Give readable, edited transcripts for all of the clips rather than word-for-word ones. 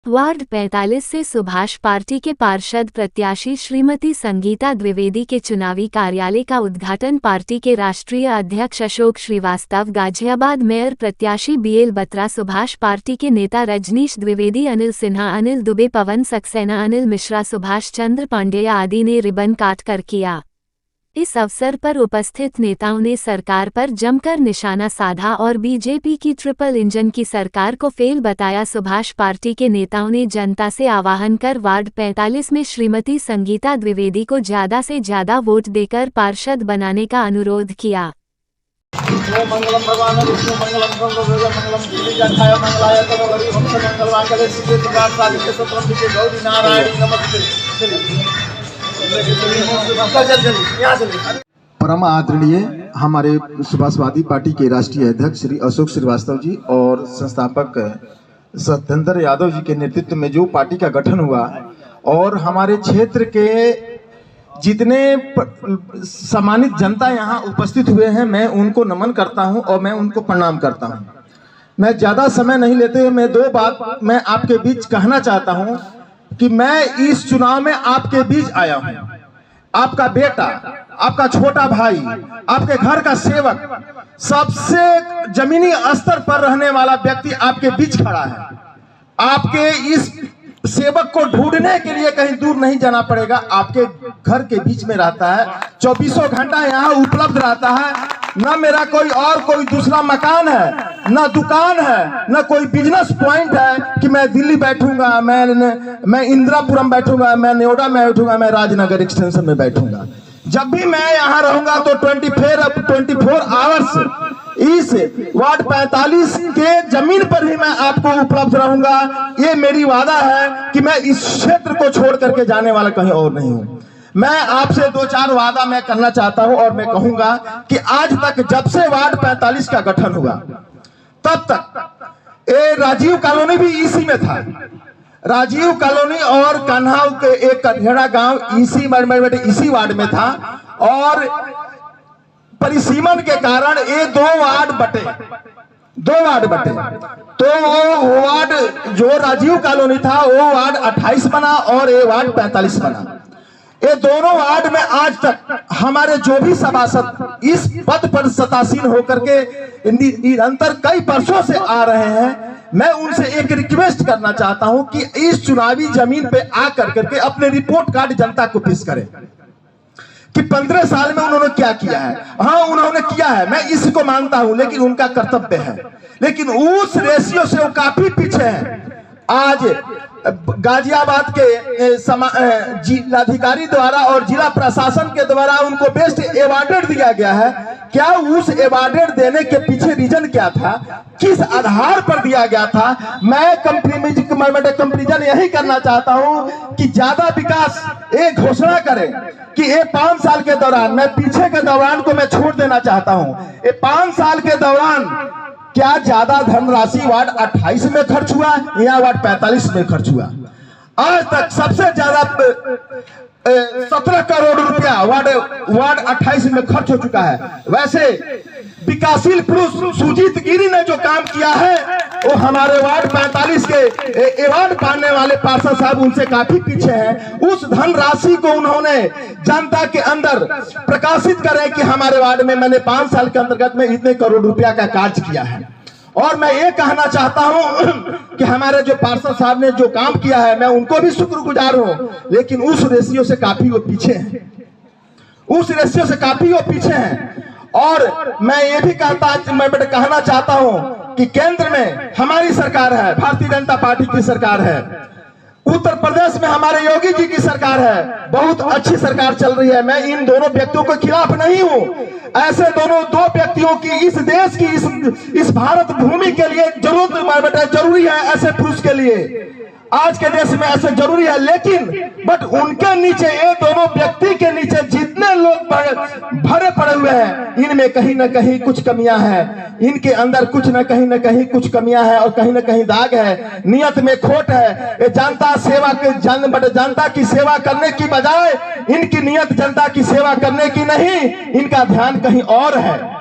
Ward 45 से Subhash party के पार्षद प्रत्याशी श्रीमती संगीता द्विवेदी के चुनावी कार्यालय का उद्घाटन पार्टी के राष्ट्रीय अध्यक्ष अशोक श्रीवास्तव, गाजियाबाद मेयर प्रत्याशी बीएल बत्रा, सुभाष पार्टी के नेता रजनीश द्विवेदी, अनिल सिन्हा, अनिल दुबे, पवन सक्सेना, अनिल मिश्रा, सुभाष चंद्र पांडेय आदि ने रिबन काट कर किया। इस अवसर पर उपस्थित नेताओं ने सरकार पर जमकर निशाना साधा और बीजेपी की ट्रिपल इंजन की सरकार को फेल बताया। सुभाष पार्टी के नेताओं ने जनता से आह्वान कर वार्ड 45 में श्रीमती संगीता द्विवेदी को ज्यादा से ज्यादा वोट देकर पार्षद बनाने का अनुरोध किया। परम आदरणीय हमारे सुभाषवादी पार्टी के राष्ट्रीय अध्यक्ष श्री अशोक श्रीवास्तव जी और संस्थापक सत्येंद्र यादव जी के नेतृत्व में जो पार्टी का गठन हुआ और हमारे क्षेत्र के जितने सम्मानित जनता यहाँ उपस्थित हुए हैं, मैं उनको नमन करता हूँ और मैं उनको प्रणाम करता हूँ। मैं ज़्यादा समय नहीं लेते हुए मैं दो बात मैं आपके बीच कहना चाहता हूँ कि मैं इस चुनाव में आपके बीच आया हूं। आपका बेटा, आपका छोटा भाई, आपके घर का सेवक, सबसे जमीनी स्तर पर रहने वाला व्यक्ति आपके बीच खड़ा है। आपके इस सेवक को ढूंढने के लिए कहीं दूर नहीं जाना पड़ेगा, आपके घर के बीच में रहता है, 24 घंटा यहाँ उपलब्ध रहता है। न मेरा कोई दूसरा मकान है, न दुकान है, न कोई बिजनेस पॉइंट है कि मैं दिल्ली बैठूंगा, मैं इंदिरापुरम बैठूंगा, मैं नोएडा में बैठूंगा, मैं राजनगर एक्सटेंशन में बैठूंगा। जब भी मैं यहाँ रहूंगा तो 24 आवर्स इस वार्ड 45 के जमीन पर ही मैं आपको उपलब्ध रहूंगा। ये मेरी वादा है कि मैं इस क्षेत्र को छोड़ करके जाने वाला कहीं और नहीं हूं। मैं आपसे 2-4 वादा मैं करना चाहता हूं और मैं कहूंगा कि आज तक जब से वार्ड 45 का गठन हुआ तब तक ये राजीव कॉलोनी भी इसी में था। राजीव कॉलोनी और कन्हाव के एक कन्हेड़ा गांव इसी वार्ड में था और परिसीमन के कारण ये दो वार्ड बटे। तो वो वार्ड जो राजीव कॉलोनी था वो वार्ड 28 बना और ये वार्ड 45 बना। ये दोनों वार्ड में आज तक हमारे जो भी सभासद इस पद पर सतासीन होकर के निरंतर कई वर्षों से आ रहे हैं, मैं उनसे एक रिक्वेस्ट करना चाहता हूं कि इस चुनावी जमीन पे आकर करके अपने रिपोर्ट कार्ड जनता को पेश करें कि 15 साल में उन्होंने क्या किया है। हाँ, उन्होंने किया है, मैं इसको मानता हूं, लेकिन उनका कर्तव्य है, लेकिन उस रेशियो से वो काफी पीछे हैं। आज गाजियाबाद के जिलाधिकारी द्वारा और जिला प्रशासन के द्वारा उनको बेस्ट अवार्डेड दिया गया है। क्या उस अवार्डेड देने के पीछे रीजन क्या था, किस आधार पर दिया गया था? मैं कंपैरिजन यही करना चाहता हूं कि ज्यादा विकास एक घोषणा करें कि ये 5 साल के दौरान, मैं पीछे के दौरान को मैं छोड़ देना चाहता हूं। ये 5 साल के दौरान क्या ज्यादा धनराशि वार्ड 28 में खर्च हुआ या वार्ड 45 में खर्च हुआ? आज तक सबसे ज्यादा 17 करोड़ रुपया वार्ड 28 में खर्च हो चुका है। वैसे विकासशील पुरुष सुजीत गिरी ने जो काम किया है वो हमारे वार्ड 45 के अवार्ड पाने वाले पार्षद साहब उनसे काफी पीछे हैं। उस धनराशि को उन्होंने जनता के अंदर प्रकाशित करें कि हमारे वार्ड में मैंने 5 साल के अंतर्गत में इतने करोड़ रुपया का कार्य किया है। और मैं ये कहना चाहता हूं कि हमारे जो पार्षद साहब ने जो काम किया है मैं उनको भी शुक्रगुजार हूं, लेकिन उस रेशियो से काफी वो पीछे हैं। और मैं ये भी कहना चाहता हूं कि केंद्र में हमारी सरकार है, भारतीय जनता पार्टी की सरकार है, उत्तर प्रदेश में हमारे योगी जी की सरकार है, बहुत अच्छी सरकार चल रही है। मैं इन दोनों व्यक्तियों के खिलाफ नहीं हूं। ऐसे दो व्यक्तियों की इस देश की इस भारत भूमि के लिए जरूरी है, ऐसे पुरुष के लिए आज के देश में ऐसे जरूरी है। लेकिन बट उनके नीचे, ये दोनों व्यक्ति के नीचे जितने लोग भरे पड़े हुए हैं, इनमें कहीं ना कहीं कुछ कमियां हैं, इनके अंदर कुछ ना कहीं कुछ कमियां हैं और कहीं ना कहीं दाग है, नियत में खोट है। ये जनता की सेवा करने की बजाय इनकी नियत जनता की सेवा करने की नहीं, इनका ध्यान कहीं और है।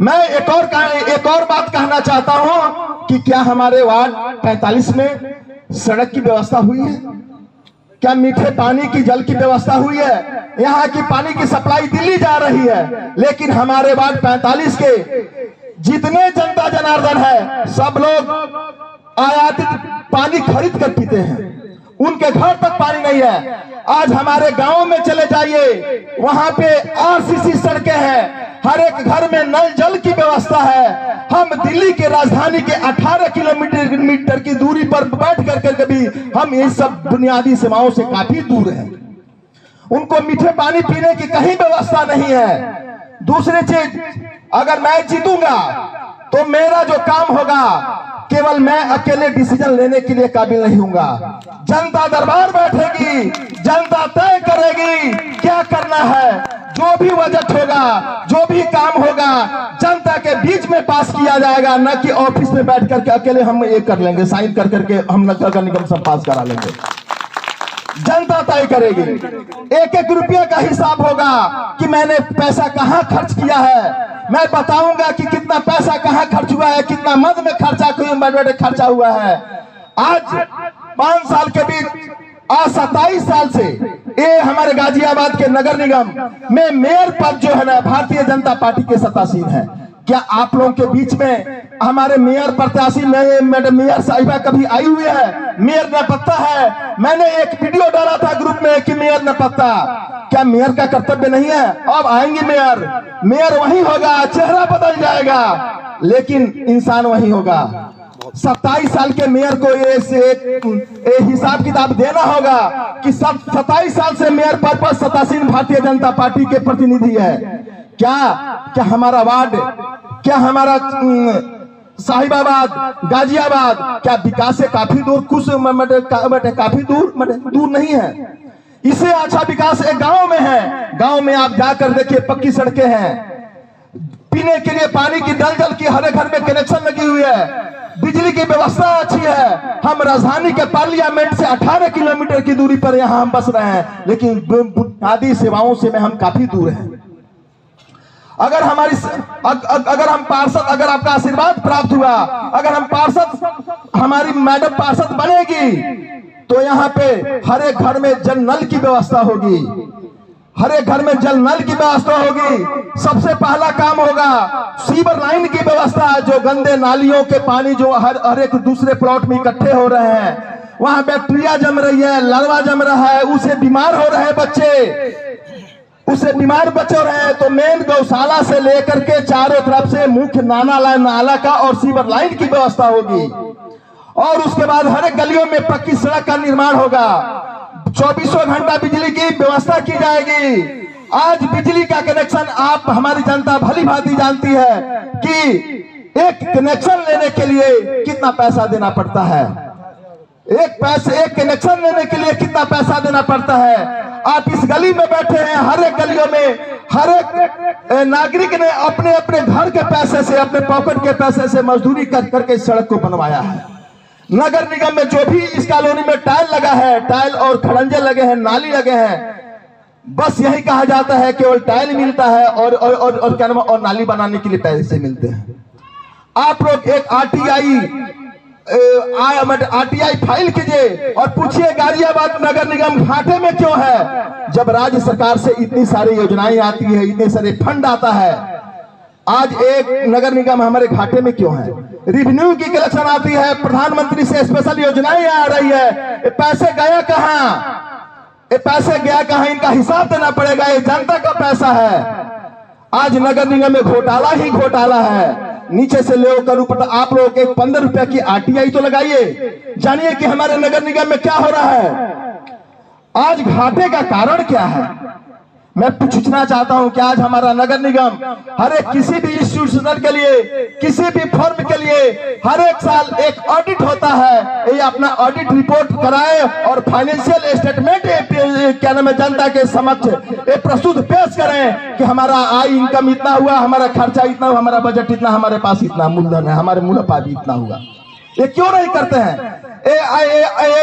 मैं एक और बात कहना चाहता हूं कि क्या हमारे वार्ड 45 में सड़क की व्यवस्था हुई है, क्या मीठे पानी की जल की व्यवस्था हुई है। यहाँ की पानी की सप्लाई दिल्ली जा रही है, लेकिन हमारे वार्ड 45 के जितने जनता जनार्दन है सब लोग आयातित पानी खरीद कर पीते हैं, उनके घर तक पानी नहीं है। आज हमारे गांव में चले जाइए, वहां पे आरसीसी सड़कें हैं, हर एक घर में नल जल की व्यवस्था है। हम दिल्ली के राजधानी के 18 किलोमीटर की दूरी पर बैठ कर भी हम इन सब बुनियादी सेवाओं से काफी दूर हैं। उनको मीठे पानी पीने की कहीं व्यवस्था नहीं है। दूसरी चीज, अगर मैं जीतूंगा तो मेरा जो काम होगा केवल मैं अकेले डिसीजन लेने के लिए काबिल नहीं हूंगा। जनता दरबार बैठेगी, जनता तय करेगी क्या करना है। जो भी बजट होगा, जो भी काम होगा, जनता के बीच में पास किया जाएगा, न कि ऑफिस में बैठ करके अकेले हम ये कर लेंगे, साइन कर करके हम नगर निगम सब पास करा लेंगे। जनता तय करेगी, एक एक रुपया का हिसाब होगा कि मैंने पैसा कहां खर्च किया है। मैं बताऊंगा कि कितना पैसा कहां खर्च हुआ है, कितना मद में खर्चा हुआ है। आज 5 साल के बीच, आज 27 साल से ये हमारे गाजियाबाद के नगर निगम में मेयर पद जो है ना भारतीय जनता पार्टी के सत्तासीन है। क्या आप लोगों के बीच में हमारे मेयर प्रत्याशी मैडम मेयर साहिबा कभी आई हुई है? मेयर न पत्ता है। मैंने एक वीडियो डाला था ग्रुप में कि मेयर न पत्ता। क्या मेयर का कर्तव्य नहीं है? अब आएंगे मेयर, मेयर वही होगा, चेहरा बदल जाएगा लेकिन इंसान वही होगा। 27 साल के मेयर को ये हिसाब किताब देना होगा कि 27 साल से मेयर पद पर सत्तासीन भारतीय जनता पार्टी के प्रतिनिधि है। क्या हमारा वार्ड, क्या हमारा साहिबाबाद, गाजियाबाद क्या विकास से काफी दूर, काफी दूर नहीं है? इससे अच्छा विकास एक गांव में है। गांव में आप जाकर देखिए, पक्की सड़कें हैं, पीने के लिए पानी की नल जल की हर घर में कनेक्शन लगी हुई है, बिजली की व्यवस्था अच्छी है। हम राजधानी के पार्लियामेंट से 18 किलोमीटर की दूरी पर यहाँ हम बस रहे हैं, लेकिन बुनियादी सेवाओं से में हम काफी दूर हैं। अगर हम पार्षद, अगर आपका आशीर्वाद प्राप्त हुआ, अगर हम पार्षद, हमारी मैडम पार्षद बनेगी तो यहाँ पे हर एक घर में जल नल की व्यवस्था होगी, हर एक घर में जल नल की व्यवस्था होगी। सबसे पहला काम होगा सीवर लाइन की व्यवस्था, जो गंदे नालियों के पानी जो हर एक दूसरे प्लॉट में इकट्ठे हो रहे हैं, वहां बैक्टीरिया जम रही है, लार्वा जम रहा है, उससे बीमार हो रहे हैं बच्चे, उससे बीमार बच्चे रहे हैं। तो मेन गौशाला से लेकर के चारों तरफ से मुख्य नाला का और सीवर लाइन की व्यवस्था होगी। और उसके बाद हर एक गलियों में पक्की सड़क का निर्माण होगा। 24 घंटा बिजली की व्यवस्था की जाएगी। आज बिजली का कनेक्शन आप हमारी जनता भली भांति जानती है कि एक कनेक्शन लेने के लिए कितना पैसा देना पड़ता है, एक कनेक्शन लेने के लिए कितना पैसा देना पड़ता है। आप इस गली में बैठे हैं, हर एक गलियों में हर एक नागरिक ने अपने अपने घर के पैसे से, अपने पॉकेट के पैसे से मजदूरी करके सड़क को बनवाया है। नगर निगम में जो भी इस कॉलोनी में टाइल लगा है, टाइल और खड़ंजे लगे हैं, नाली लगे हैं, बस यही कहा जाता है केवल टाइल मिलता है और क्या नाम, और नाली बनाने के लिए पैसे मिलते हैं। आप लोग एक आरटीआई फाइल कीजिए और पूछिए गाजियाबाद नगर निगम घाटे में क्यों है, जब राज्य सरकार से इतनी सारी योजनाएं आती है, इतने सारे फंड आता है। आज एक नगर निगम हमारे घाटे में क्यों है? रेवेन्यू की कलेक्शन आती है, प्रधानमंत्री से स्पेशल योजनाएं आ रही है, ये पैसे गया कहां, ये पैसे गया कहां, इनका हिसाब देना पड़ेगा। ये जनता का पैसा है। आज नगर निगम में घोटाला ही घोटाला है, नीचे से ले कर ऊपर। आप लोग एक 15 रुपए की आरटीआई तो लगाइए, जानिए कि हमारे नगर निगम में क्या हो रहा है। आज घाटे का कारण क्या है? मैं पूछना चाहता हूं कि आज हमारा नगर निगम हर एक किसी भी इंस्टीट्यूशन के लिए, किसी भी फर्म के लिए हर एक साल एक ऑडिट होता है। ये अपना ऑडिट रिपोर्ट कराए और फाइनेंशियल स्टेटमेंट क्या नाम है जनता के समक्ष ये प्रस्तुत पेश करें कि हमारा आय इनकम इतना हुआ, हमारा खर्चा इतना हुआ, हमारा बजट इतना, हमारे पास इतना मूलधन है, हमारे मुनाफा भी इतना हुआ। ये क्यों नहीं करते हैं?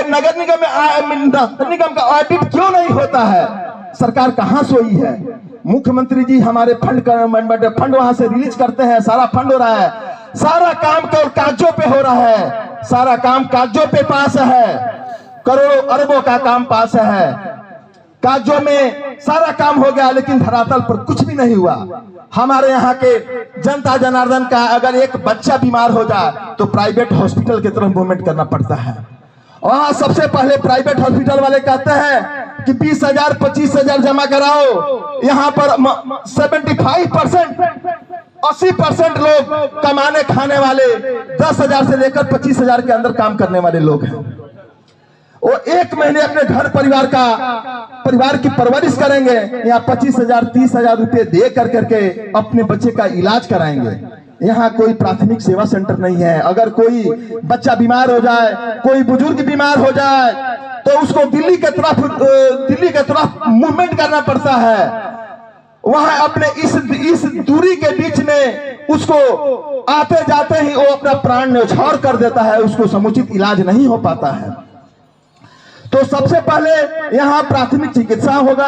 नगर निगम का ऑडिट क्यों नहीं होता है? सरकार कहां सोई है? मुख्यमंत्री जी हमारे फंड वहां से रिलीज करते हैं, सारा फंड हो रहा है, सारा काम केवल कागजों पे हो रहा है, सारा काम कागजों पे पास है, करोड़ों अरबों का काम पास है, कागजों में सारा काम हो गया, लेकिन धरातल पर कुछ भी नहीं हुआ। हमारे यहाँ के जनता जनार्दन का अगर एक बच्चा बीमार हो जाए तो प्राइवेट हॉस्पिटल की तरफ मूवमेंट करना पड़ता है। वहां सबसे पहले प्राइवेट हॉस्पिटल वाले कहते हैं कि 20,000 25,000 जमा कराओ। यहाँ पर 75% 80% लोग कमाने खाने वाले 10,000 से लेकर 25,000 के अंदर काम करने वाले लोग हैं। वो एक महीने अपने घर परिवार की परवरिश करेंगे, यहाँ 25,000 30,000 रुपए दे करके अपने बच्चे का इलाज कराएंगे। यहाँ कोई प्राथमिक सेवा सेंटर नहीं है। अगर कोई बच्चा बीमार हो जाए, कोई बुजुर्ग बीमार हो जाए तो उसको दिल्ली के तरफ मूवमेंट करना पड़ता है। वहां अपने इस दूरी के बीच में उसको आते जाते ही वो अपना प्राण न्यौछावर कर देता है, उसको समुचित इलाज नहीं हो पाता है। तो सबसे पहले यहाँ प्राथमिक चिकित्सा होगा।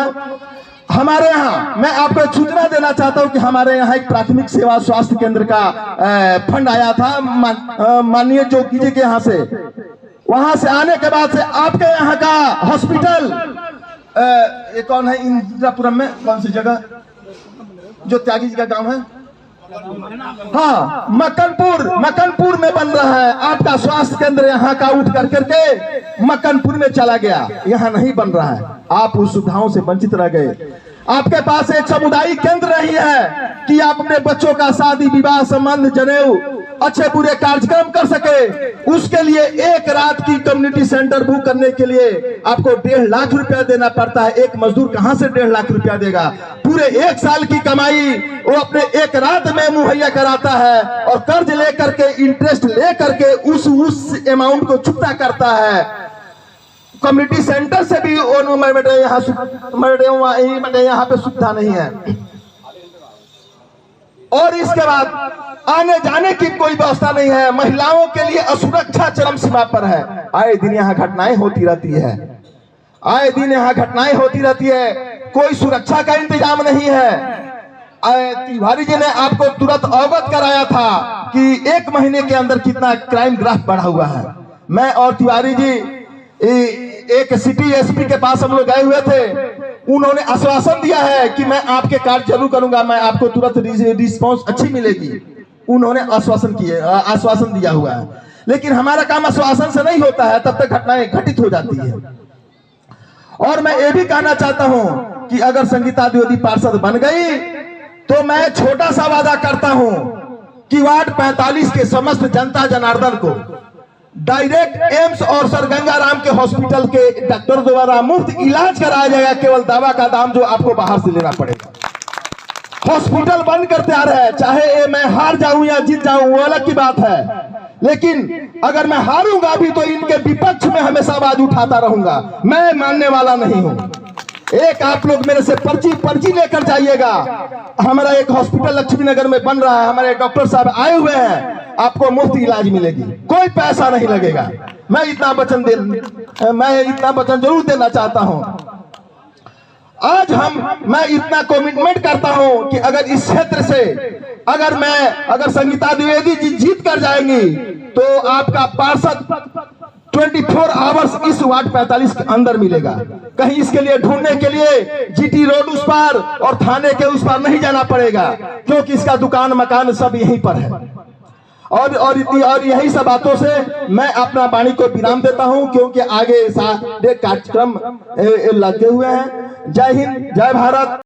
हमारे यहाँ मैं आपको सूचना देना चाहता हूँ कि हमारे यहाँ एक प्राथमिक सेवा स्वास्थ्य केंद्र का फंड आया था माननीय जोगी जी के यहाँ से। वहां से आने के बाद से आपके यहाँ का हॉस्पिटल ये कौन है, इंदिरापुरम में कौन सी जगह जो त्यागी जी का गांव है, हाँ मक्कनपुर में बन रहा है। आपका स्वास्थ्य केंद्र यहाँ का उठ करके मक्कनपुर में चला गया, यहाँ नहीं बन रहा है। आप उस सुविधाओं से वंचित रह गए। आपके पास एक सामुदायिक केंद्र नहीं है कि आप अपने बच्चों का शादी विवाह संबंध जनेऊ अच्छे बुरे कार्यक्रम कर सके। उसके लिए एक रात की कम्युनिटी सेंटर बुक करने के लिए आपको 1.5 लाख रुपया देना पड़ता है। एक मजदूर कहां से 1.5 लाख रुपया देगा? पूरे 1 साल की कमाई वो अपने एक रात में मुहैया कराता है और कर्ज लेकर के इंटरेस्ट लेकर के उस अमाउंट को चुकता करता है। कम्युनिटी सेंटर से भी यहाँ पे सुविधा नहीं है। और इसके बाद आने जाने की कोई व्यवस्था नहीं है। महिलाओं के लिए असुरक्षा चरम सीमा पर है। आए दिन यहाँ घटनाएं होती रहती है, कोई सुरक्षा का इंतजाम नहीं है। तिवारी जी ने आपको तुरंत अवगत कराया था कि 1 महीने के अंदर कितना क्राइम ग्राफ बढ़ा हुआ है। मैं और तिवारी जी एक सिटी एसपी के पास हम लोग गए हुए थे। उन्होंने आश्वासन दिया है कि मैं आपके कार्य जरूर करूंगा, मैं आपको तुरंत रिस्पांस अच्छी मिलेगी। उन्होंने आश्वासन दिया हुआ है, लेकिन हमारा काम आश्वासन से नहीं होता है, तब तक घटनाएं घटित हो जाती है। और मैं ये भी कहना चाहता हूं कि अगर संगीता द्विवेदी पार्षद बन गई तो मैं छोटा सा वादा करता हूं कि वार्ड 45 के समस्त जनता जनार्दन को डायरेक्ट एम्स और सर गंगाराम के हॉस्पिटल के डॉक्टर द्वारा मुफ्त इलाज कराया जाएगा। केवल दवा का दाम जो आपको बाहर से लेना पड़ेगा। हॉस्पिटल बंद कर तैयार है, चाहे मैं हार जाऊं या जीत जाऊं वो अलग की बात है, लेकिन अगर मैं हारूंगा भी तो इनके विपक्ष में हमेशा आवाज उठाता रहूंगा। मैं मानने वाला नहीं हूं। एक आप लोग मेरे से पर्ची लेकर जाइएगा। हमारा एक हॉस्पिटल लक्ष्मी नगर में बन रहा है, हमारे डॉक्टर साहब आए हुए हैं, आपको मुफ्त इलाज मिलेगी, कोई पैसा नहीं लगेगा। मैं इतना वचन जरूर देना चाहता हूं। आज मैं इतना कमिटमेंट करता हूं कि अगर इस क्षेत्र से अगर संगीता द्विवेदी जी जीत कर जाएंगी तो आपका पार्षद 24 आवर्स इस वार्ड 45 के अंदर मिलेगा। कहीं इसके लिए ढूंढने के लिए जीटी रोड उस पार और थाने के उस पार नहीं जाना पड़ेगा, क्योंकि इसका दुकान मकान सब यहीं पर है। और यही सब बातों से मैं अपना वाणी को विराम देता हूं, क्योंकि आगे सारे कार्यक्रम लगे हुए हैं। जय हिंद, जय भारत।